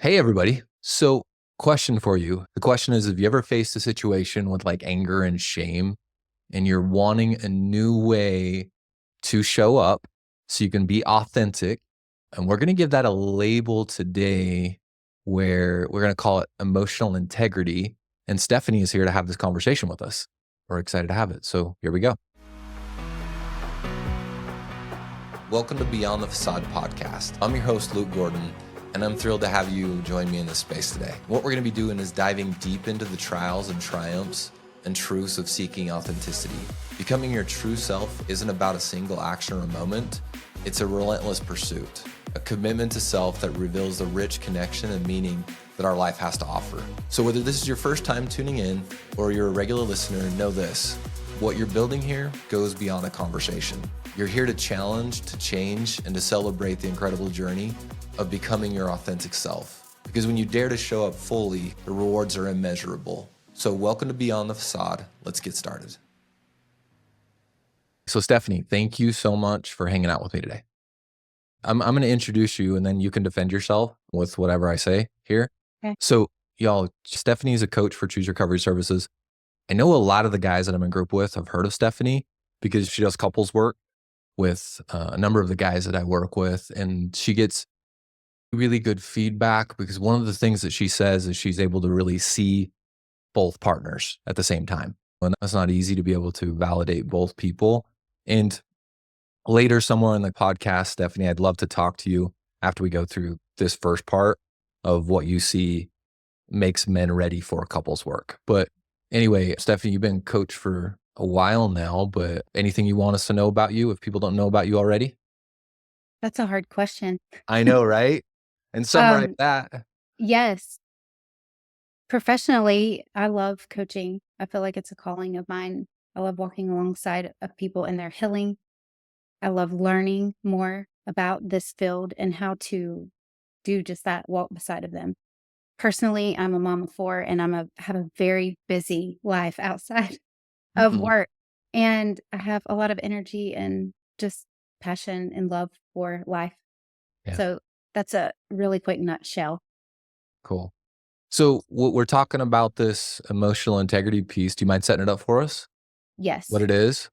Hey, everybody. So, question for you. The question is, have you ever faced a situation with like anger and shame and you're wanting a new way to show up so you can be authentic? And we're going to give that a label today where we're going to call it emotional integrity. And Stephanie is here to have this conversation with us. We're excited to have it. So, here we go. Welcome to Beyond the Facade podcast. I'm your host, Luke Gordon, and I'm thrilled to have you join me in this space today. What we're going to be doing is diving deep into the trials and triumphs and truths of seeking authenticity. Becoming your true self isn't about a single action or a moment. It's a relentless pursuit, a commitment to self that reveals the rich connection and meaning that our life has to offer. So whether this is your first time tuning in or you're a regular listener, know this: what you're building here goes beyond a conversation. You're here to challenge, to change, and to celebrate the incredible journey of becoming your authentic self. Because when you dare to show up fully, the rewards are immeasurable. So welcome to Beyond the Facade. Let's get started. So Stephanie, thank you so much for hanging out with me today. I'm going to introduce you and then you can defend yourself with whatever I say here. Okay. So y'all, Stephanie is a coach for Choose Recovery Services. I know a lot of the guys that I'm in group with have heard of Stephanie because she does couples work with a number of the guys that I work with, and she gets really good feedback because one of the things that she says is she's able to really see both partners at the same time. And that's not easy to be able to validate both people. And later, somewhere in the podcast, Stephanie, I'd love to talk to you after we go through this first part of what you see makes men ready for couples work. But anyway, Stephanie, you've been coach for a while now, but anything you want us to know about you if people don't know about you already? That's a hard question. I know, right? And summarize Um, that. yes. Professionally, I love coaching. I feel like it's a calling of mine. I love walking alongside of people in their healing. I love learning more about this field and how to do just that, walk beside of them. Personally, I'm a mom of four and have a very busy life outside of Mhm. work. And I have a lot of energy and just passion and love for life. Yeah, So that's a really quick nutshell. cool. So we're talking about this emotional integrity piece. Do you mind setting it up for us? What Yes. it is?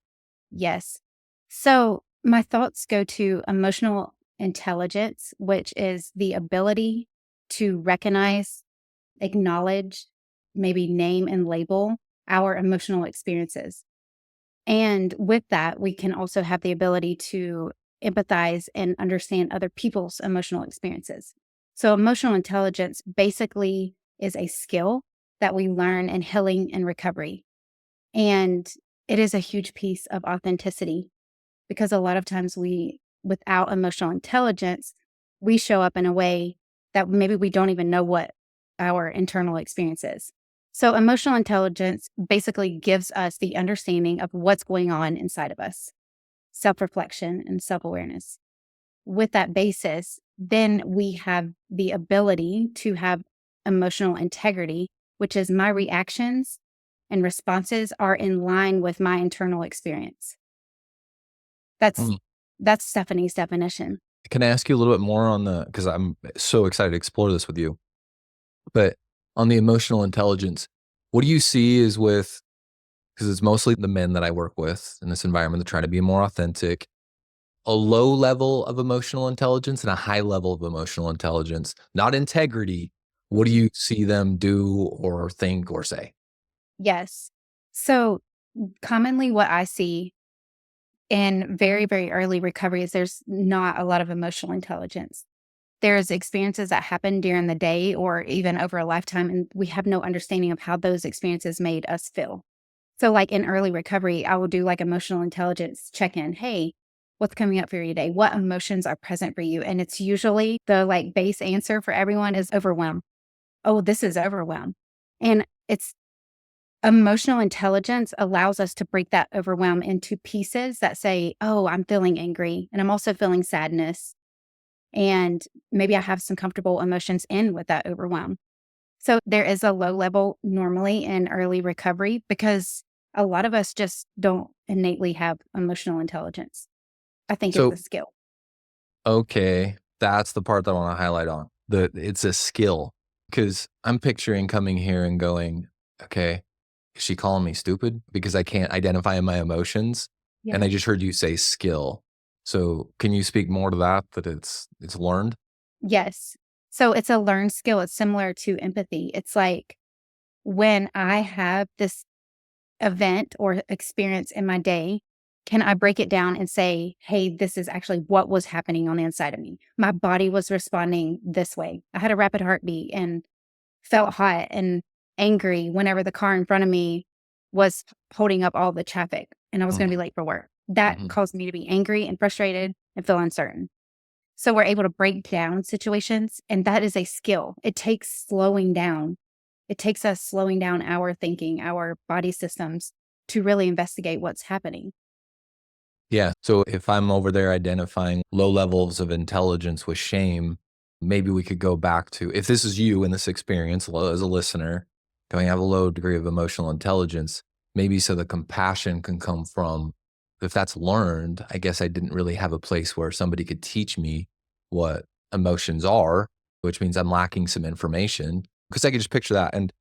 Yes. So my thoughts go to emotional intelligence, which is the ability to recognize, acknowledge, maybe name and label our emotional experiences. And with that, we can also have the ability to empathize and understand other people's emotional experiences. So, emotional intelligence basically is a skill that we learn in healing and recovery. And it is a huge piece of authenticity because a lot of times without emotional intelligence, we show up in a way that maybe we don't even know what our internal experience is. So, emotional intelligence basically gives us the understanding of what's going on inside of us, self reflection and self awareness. With that basis, then we have the ability to have emotional integrity, which is my reactions and responses are in line with my internal experience. That's Mm. that's Stephanie's definition. Can I ask you a little bit more on because I'm so excited to explore this with you, but on the emotional intelligence, what do you see is because it's mostly the men that I work with in this environment that try to be more authentic, a low level of emotional intelligence and a high level of emotional intelligence, not integrity. What do you see them do or think or say? Yes. So commonly what I see in very, very early recovery is there's not a lot of emotional intelligence. There's experiences that happen during the day or even over a lifetime, and we have no understanding of how those experiences made us feel. So, like in early recovery, I will do like emotional intelligence check in. Hey, what's coming up for you today? What emotions are present for you? And it's usually the like base answer for everyone is overwhelm. Oh, this is overwhelm. And it's emotional intelligence allows us to break that overwhelm into pieces that say, oh, I'm feeling angry and I'm also feeling sadness. And maybe I have some comfortable emotions in with that overwhelm. So there is a low level normally in early recovery because a lot of us just don't innately have emotional intelligence. I think it's So, a skill. okay, that's the part that I want to highlight on. it's a skill, because I'm picturing coming here and going, okay, is she calling me stupid because I can't identify my emotions? And Yeah. I just heard you say skill. So can you speak more to that, that it's learned? Yes. So it's a learned skill. It's similar to empathy. It's like when I have this event or experience in my day, can I break it down and say, hey, this is actually what was happening on the inside of me? My body was responding this way. I had a rapid heartbeat and felt hot and angry whenever the car in front of me was holding up all the traffic and I was going to be Mhm, late for work. That mhm. caused me to be angry and frustrated and feel uncertain. So we're able to break down situations, and that is a skill. It takes slowing down. It takes us slowing down our thinking, our body systems to really investigate what's happening. Yeah. So if I'm over there identifying low levels of intelligence with shame, maybe we could go back to, if this is you in this experience as a listener, going, I have a low degree of emotional intelligence, maybe so the compassion can come from, if that's learned, I guess I didn't really have a place where somebody could teach me what emotions are, which means I'm lacking some information. Because I could just picture that. And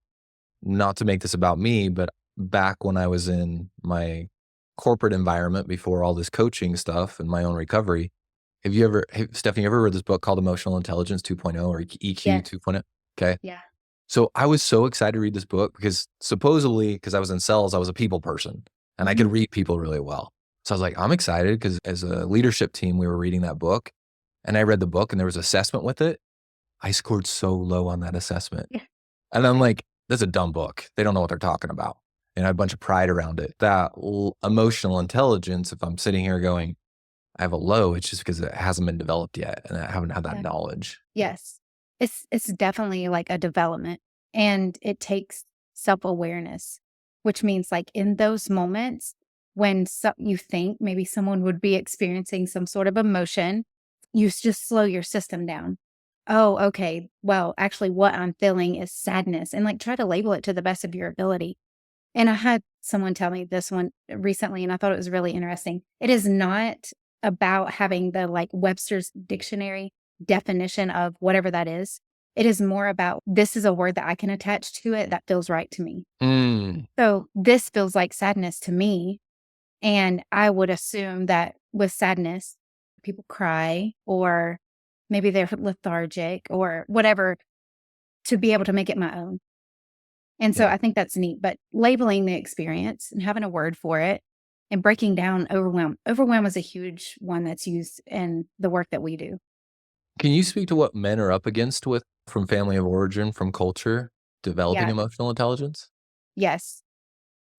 not to make this about me, but back when I was in my corporate environment before all this coaching stuff and my own recovery, Stephanie, you ever read this book called Emotional Intelligence 2.0 or EQ Yes. 2.0? Okay. Yeah. So I was so excited to read this book because supposedly, because I was in sales, I was a people person and I could Mhm. read people really well. So I was like, I'm excited because as a leadership team, we were reading that book and I read the book and there was assessment with it. I scored so low on that assessment. Yeah. And I'm like, "That's a dumb book. They don't know what they're talking about." And I had a bunch of pride around it. That emotional intelligence, if I'm sitting here going, "I have a low," it's just because it hasn't been developed yet, and I haven't had that Yeah. knowledge. Yes. It's definitely like a development, and it takes self-awareness, which means like in those moments when you think maybe someone would be experiencing some sort of emotion, just slow your system down. Oh, okay. Well, actually what I'm feeling is sadness, and like try to label it to the best of your ability. And I had someone tell me this one recently, and I thought it was really interesting. It is not about having the like Webster's dictionary definition of whatever that is. It is more about this is a word that I can attach to it that feels right to me. Mm, So this feels like sadness to me. And I would assume that with sadness, people cry or maybe they're lethargic or whatever to be able to make it my own. And so yeah. I think that's neat, but labeling the experience and having a word for it and breaking down overwhelm. Overwhelm is a huge one that's used in the work that we do. Can you speak to what men are up against with from family of origin, from culture, developing Yeah, emotional intelligence? yes.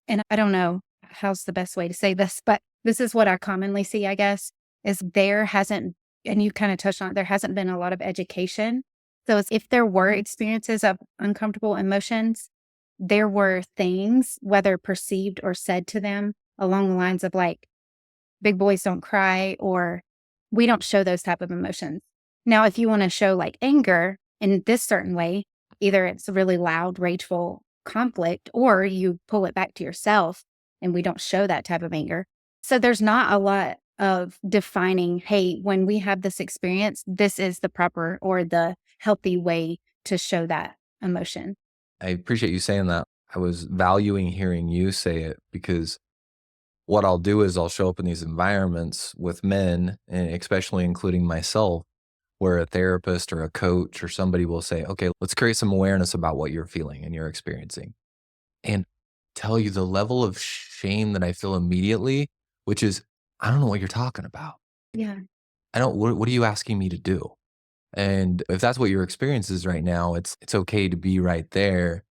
And I don't know how's the best way to say this, but this is what I commonly see, I guess, is there hasn't, and you kind of touched on it, there hasn't been a lot of education. So if there were experiences of uncomfortable emotions, there were things, whether perceived or said to them along the lines of like, big boys don't cry or we don't show those type of emotions. Now, if you want to show like anger in this certain way, either it's a really loud, rageful conflict or you pull it back to yourself and we don't show that type of anger. So there's not a lot of defining, hey, when we have this experience, this is the proper or the healthy way to show that emotion. I appreciate you saying that. I was valuing hearing you say it because what I'll do is I'll show up in these environments with men, and especially including myself, where a therapist or a coach or somebody will say, okay, let's create some awareness about what you're feeling and you're experiencing. And tell you the level of shame that I feel immediately, which is, I don't know what you're talking about. Yeah. I don't, what are you asking me to do? And if that's what your experience is right now, it's okay to be right there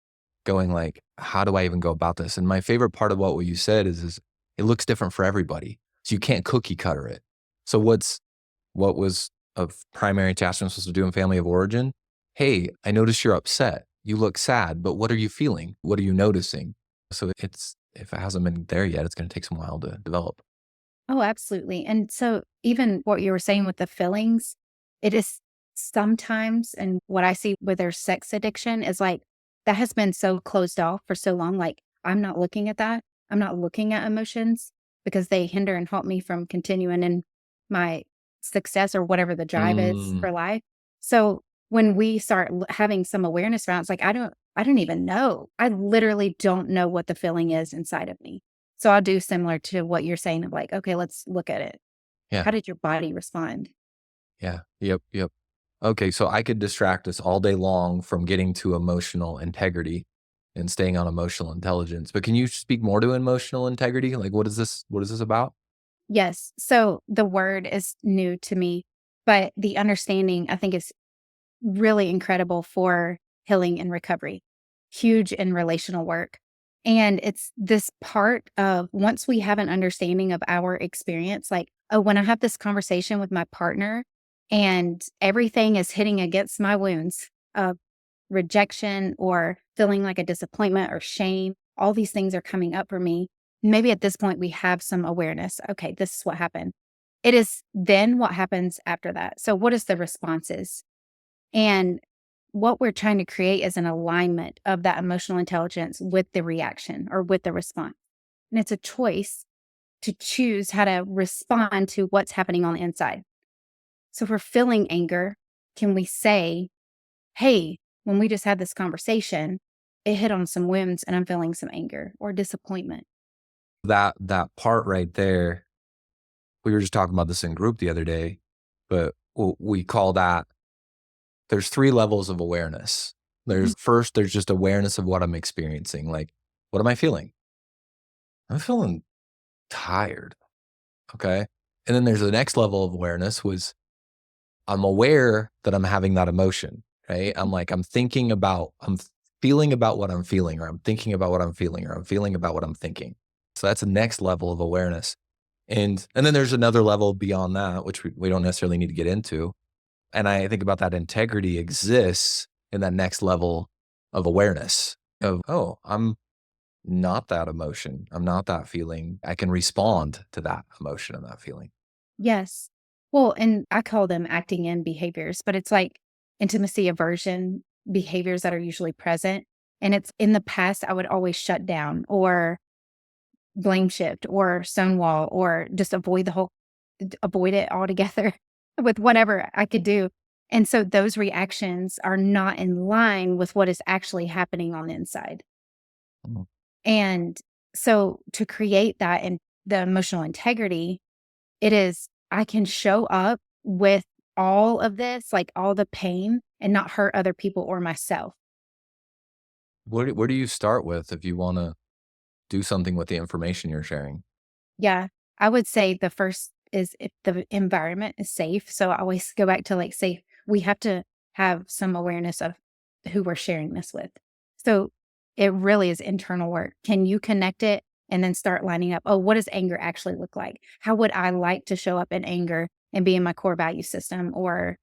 going like, how do I even go about this? And my favorite part of what you said is it looks different for everybody. So you can't cookie cutter it. So what was a primary attachment supposed to do in family of origin? Hey, I notice you're upset. You look sad, but what are you feeling? What are you noticing? So if it hasn't been there yet, it's going to take some while to develop. Oh, absolutely. And so even what you were saying with the fillings, it is sometimes, and what I see with their sex addiction is like that has been so closed off for so long. Like, I'm not looking at that. I'm not looking at emotions because they hinder and halt me from continuing in my success or whatever the drive is Mm, for life. So when we start having some awareness around, it's like, I don't even know. I literally don't know what the feeling is inside of me. So I'll do similar to what you're saying of like, okay, let's look at it. Yeah. How did your body respond? Yeah. Yep. Yep. Okay. So I could distract us all day long from getting to emotional integrity and staying on emotional intelligence. But can you speak more to emotional integrity? Like, what is this about? Yes. So the word is new to me, but the understanding I think is really incredible for healing and recovery, huge in relational work. And it's this part of once we have an understanding of our experience, like, oh, when I have this conversation with my partner and everything is hitting against my wounds of rejection or feeling like a disappointment or shame, all these things are coming up for me. Maybe at this point we have some awareness. Okay, this is what happened. It is then what happens after that. So, what is the responses? And what we're trying to create is an alignment of that emotional intelligence with the reaction or with the response. And it's a choice to choose how to respond to what's happening on the inside. So if we're feeling anger, can we say, hey, when we just had this conversation, it hit on some wounds and I'm feeling some anger or disappointment. That part right there, we were just talking about this in group the other day, but we call that there's 3 levels of awareness. Mhm. There's just awareness of what I'm experiencing, like, what am I feeling? I'm feeling tired, okay? And then there's the next level of awareness was I'm aware that I'm having that emotion, right? I'm feeling about what I'm feeling, or I'm thinking about what I'm feeling, or I'm feeling about what I'm thinking. So that's the next level of awareness. And then there's another level beyond that, which we don't necessarily need to get into. And I think about that integrity exists in that next level of awareness of, oh, I'm not that emotion. I'm not that feeling. I can respond to that emotion and that feeling. Yes. Well, and I call them acting in behaviors, but it's like intimacy aversion behaviors that are usually present. And it's in the past, I would always shut down or blame shift or stonewall or just avoid it altogether with whatever I could do. And so those reactions are not in line with what is actually happening on the inside. Mhm. And so to create that and the emotional integrity, it is I can show up with all of this, like all the pain and not hurt other people or myself. Where do you start with if you want to do something with the information you're sharing? Yeah. I would say the first is if the environment is safe. So I always go back to like safe. We have to have some awareness of who we're sharing this with. So it really is internal work. Can you connect it and then start lining up? Oh, what does anger actually look like? How would I like to show up in anger and be in my core value system or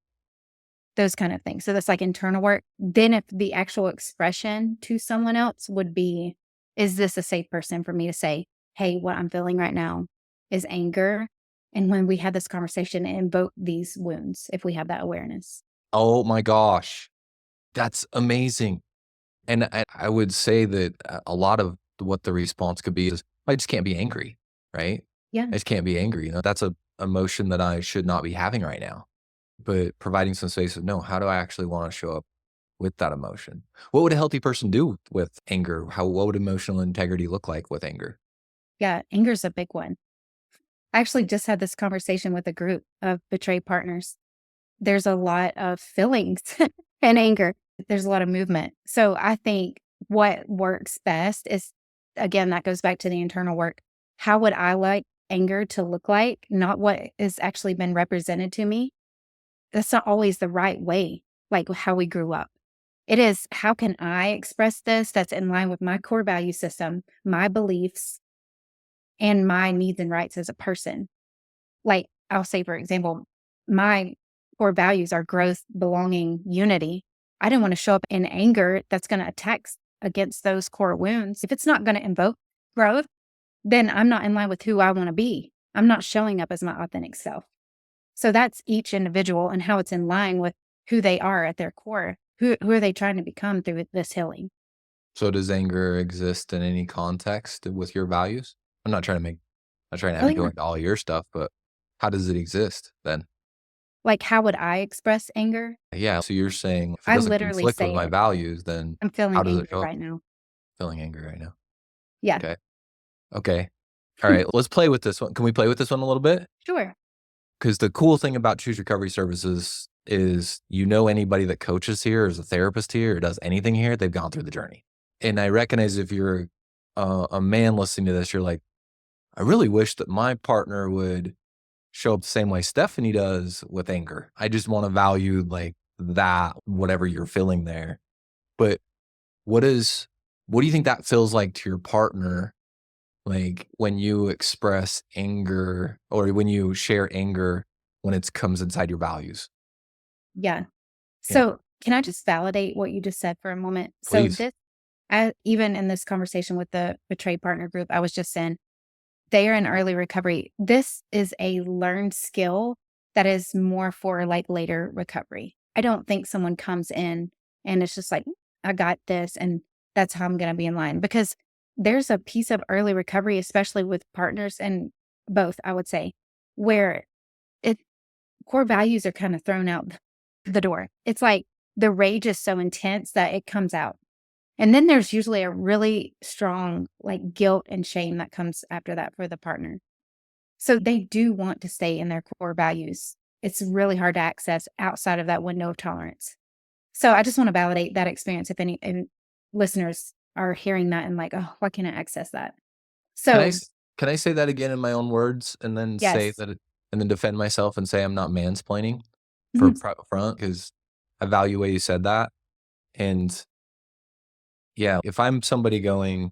those kind of things? So that's like internal work. Then if the actual expression to someone else would be, is this a safe person for me to say, hey, what I'm feeling right now is anger. And when we had this conversation, invoke these wounds if we have that awareness. Oh my gosh, that's amazing. And I would say that a lot of what the response could be is, I just can't be angry, right? Yeah. I just can't be angry. That's a emotion that I should not be having right now. But providing some space of, no, how do I actually want to show up with that emotion? What would a healthy person do with anger? What would emotional integrity look like with anger? Yeah. Anger is a big one. I actually just had this conversation with a group of betrayed partners. There's a lot of feelings and anger. There's a lot of movement. So I think what works best is, again, that goes back to the internal work. How would I like anger to look like? Not what has actually been represented to me. That's not always the right way, like how we grew up. It is, how can I express this that's in line with my core value system, my beliefs, and my needs and rights as a person? Like, I'll say, for example, my core values are growth, belonging, unity. I didn't want to show up in anger that's going to attack against those core wounds. If it's not going to invoke growth, then I'm not in line with who I want to be. I'm not showing up as my authentic self. So that's each individual and how it's in line with who they are at their core. Who are they trying to become through this healing? So does anger exist in any context with your values? I'm not trying to have Oh, you go yeah. into all your stuff, but how does it exist then? Like, how would I express anger? Yeah. So you're saying if it I doesn't literally conflict with say my it. values, then I'm how feeling does it angry show up? right now. Feeling angry right now. Yeah. Okay. Okay. All right. Let's play with this one. Can we play with this one a little bit? Sure. Because the cool thing about Choose Recovery Services is, anybody that coaches here, or is a therapist here, or does anything here, they've gone through the journey. And I recognize if you're a man listening to this, you're like, I really wish that my partner would show up the same way Stephanie does with anger. I just want to value like that, whatever you're feeling there. But what is, what do you think that feels like to your partner? Like when you express anger or when you share anger when it comes inside your values? Yeah. Yeah, So, can I just validate what you just said for a moment? So, please. this, even in this conversation with the betrayed partner group, I was just saying they are in early recovery. This is a learned skill that is more for like later recovery. I don't think someone comes in and it's just like, I got this and that's how I'm going to be in line because there's a piece of early recovery, especially with partners and both, I would say, where it core values are kind of thrown out the door. It's like the rage is so intense that it comes out. And then there's usually a really strong like guilt and shame that comes after that for the partner. So they do want to stay in their core values. It's really hard to access outside of that window of tolerance. So I just want to validate that experience if any listeners are hearing that and like, oh, why can't I access that? Can I So s can I say that again in my own words and then say yes. that and then defend myself and say I'm not mansplaining for Mhm. front because I value the way you said that. And yeah, if I'm somebody going,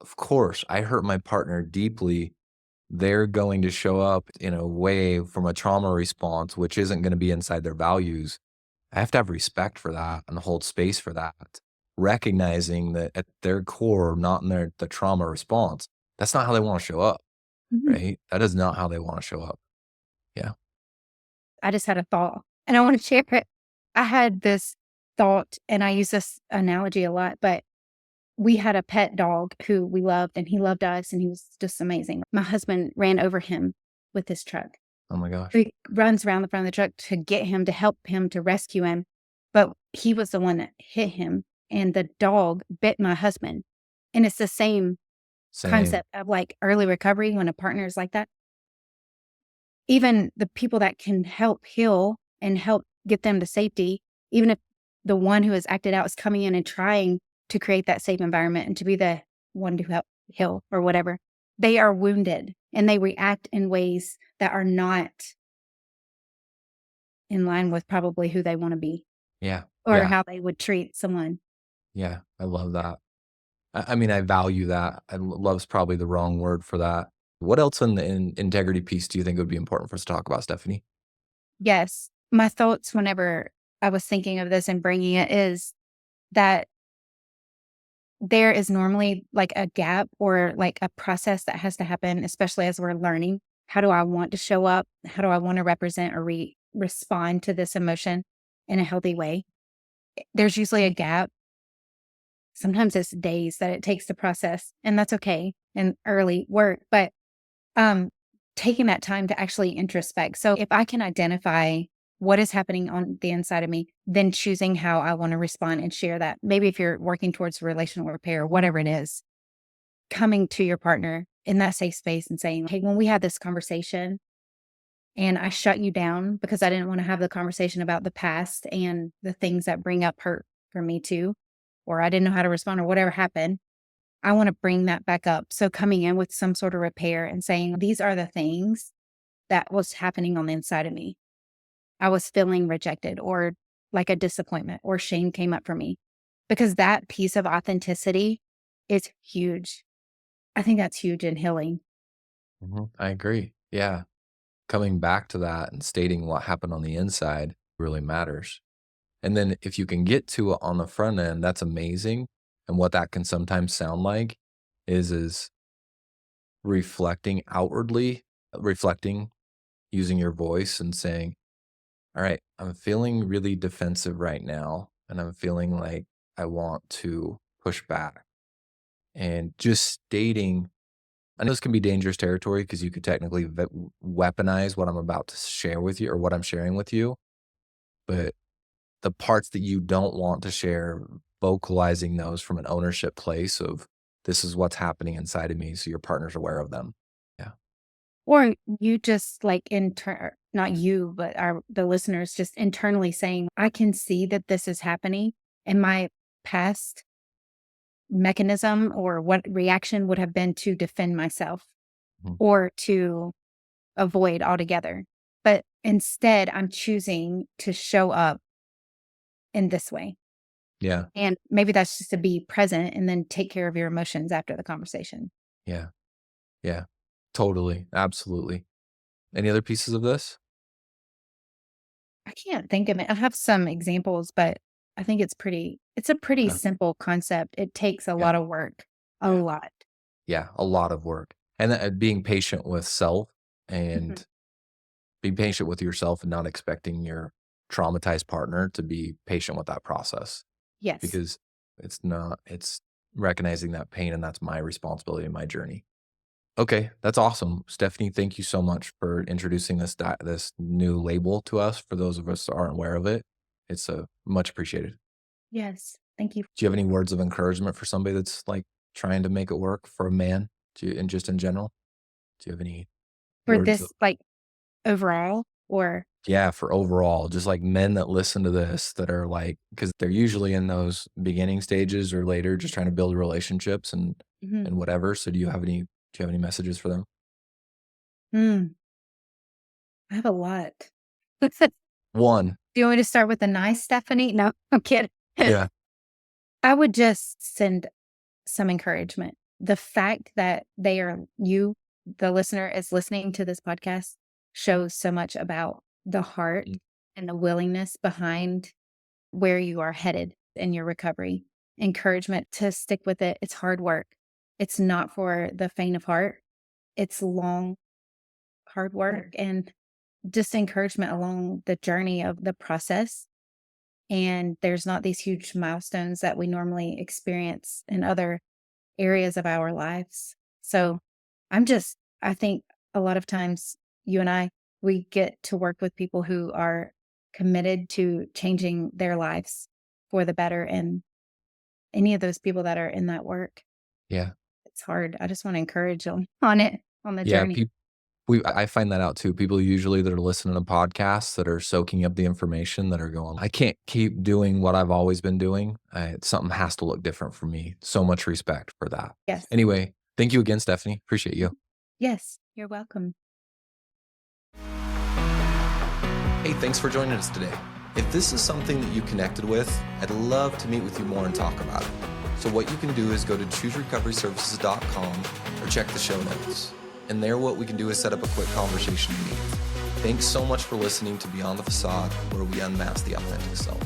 of course, I hurt my partner deeply, they're going to show up in a way from a trauma response, which isn't gonna be inside their values. I have to have respect for that and hold space for that, recognizing that at their core, not in the trauma response, that's not how they wanna show up. Mhm. Right? That is not how they wanna show up. Yeah. I just had a thought and I want to share it. I had this thought and I use this analogy a lot, but we had a pet dog who we loved and he loved us and he was just amazing. My husband ran over him with his truck. Oh my gosh. He runs around the front of the truck to get him, to help him, to rescue him. But he was the one that hit him and the dog bit my husband. And it's the same Same. concept of like early recovery when a partner is like that. Even the people that can help heal and help get them to safety, even if the one who has acted out is coming in and trying to create that safe environment and to be the one to help heal or whatever, they are wounded and they react in ways that are not in line with probably who they want to be Yeah. or Yeah. how they would treat someone. Yeah. I love that. I mean, I value that. Love's probably the wrong word for that. What else in the integrity piece do you think would be important for us to talk about, Stephanie? Yes. My thoughts whenever I was thinking of this and bringing it is that there is normally like a gap or like a process that has to happen, especially as we're learning. How do I want to show up? How do I want to represent or respond to this emotion in a healthy way? There's usually a gap. Sometimes it's days that it takes to process, and that's okay in early work. But um, taking that time to actually introspect. So if I can identify what is happening on the inside of me, then choosing how I want to respond and share that. Maybe if you're working towards relational repair, whatever it is, coming to your partner in that safe space and saying, hey, when we had this conversation and I shut you down because I didn't want to have the conversation about the past and the things that bring up hurt for me too, or I didn't know how to respond or whatever happened. I want to bring that back up. So coming in with some sort of repair and saying, these are the things that was happening on the inside of me. I was feeling rejected or like a disappointment or shame came up for me because that piece of authenticity is huge. I think that's huge in healing. I agree. Yeah. Coming back to that and stating what happened on the inside really matters. And then if you can get to it on the front end, that's amazing. And what that can sometimes sound like is reflecting outwardly, reflecting using your voice and saying, all right, I'm feeling really defensive right now. And I'm feeling like I want to push back. And just stating I know this can be dangerous territory because you could technically weaponize what I'm about to share with you or what I'm sharing with you. But the parts that you don't want to share, vocalizing those from an ownership place of this is what's happening inside of me. So your partner's aware of them. Yeah. Or you just like not you, but the listeners just internally saying, I can see that this is happening, and my past mechanism or what reaction would have been to defend myself Mhm. or to avoid altogether. But instead, I'm choosing to show up in this way. Yeah. And maybe that's just to be present and then take care of your emotions after the conversation. Yeah. Yeah. Totally. Absolutely. Any other pieces of this? I can't think of it. I have some examples, but I think it's a pretty Yeah. simple concept. It takes a Yeah. lot of work, a Yeah. lot. Yeah. A lot of work. And being patient with self Mhm. and being patient with yourself and not expecting your traumatized partner to be patient with that process Yes. because it's recognizing that pain and that's my responsibility in my journey. Okay, that's awesome. Stephanie, thank you so much for introducing this new label to us for those of us that aren't aware of it. It's much appreciated. Yes. Thank you. Do you have any words of encouragement for somebody that's like trying to make it work for a man and just in general? Do you have any For words of this, like, overall or yeah, for overall, just like men that listen to this that are like, because they're usually in those beginning stages or later, just trying to build relationships mhm. and whatever. So do you have any messages for them? Mm, I have a lot. Do One. you want me to start with the nice Stephanie? No, I'm kidding. Yeah. I would just send some encouragement. The fact that the listener, is listening to this podcast shows so much about the heart Mm. and the willingness behind where you are headed in your recovery. Encouragement to stick with it. It's hard work. It's not for the faint of heart. It's long, hard work and just encouragement along the journey of the process. And there's not these huge milestones that we normally experience in other areas of our lives. So I think a lot of times you and we get to work with people who are committed to changing their lives for the better. And any of those people that are in that work, Yeah. it's hard. I just want to encourage them on it, on the Yeah. journey. I find that out too. People usually that are listening to podcasts that are soaking up the information that are going, I can't keep doing what I've always been doing. Something has to look different for me. So much respect for that. Yes. Anyway, thank you again, Stephanie. Appreciate you. Yes. You're welcome. Hey, thanks for joining us today. If this is something that you connected with, I'd love to meet with you more and talk about it. So what you can do is go to chooserecoveryservices.com or check the show notes. And there what we can do is set up a quick conversation to meet. Thanks so much for listening to Beyond the Facade, where we unmask the authentic self.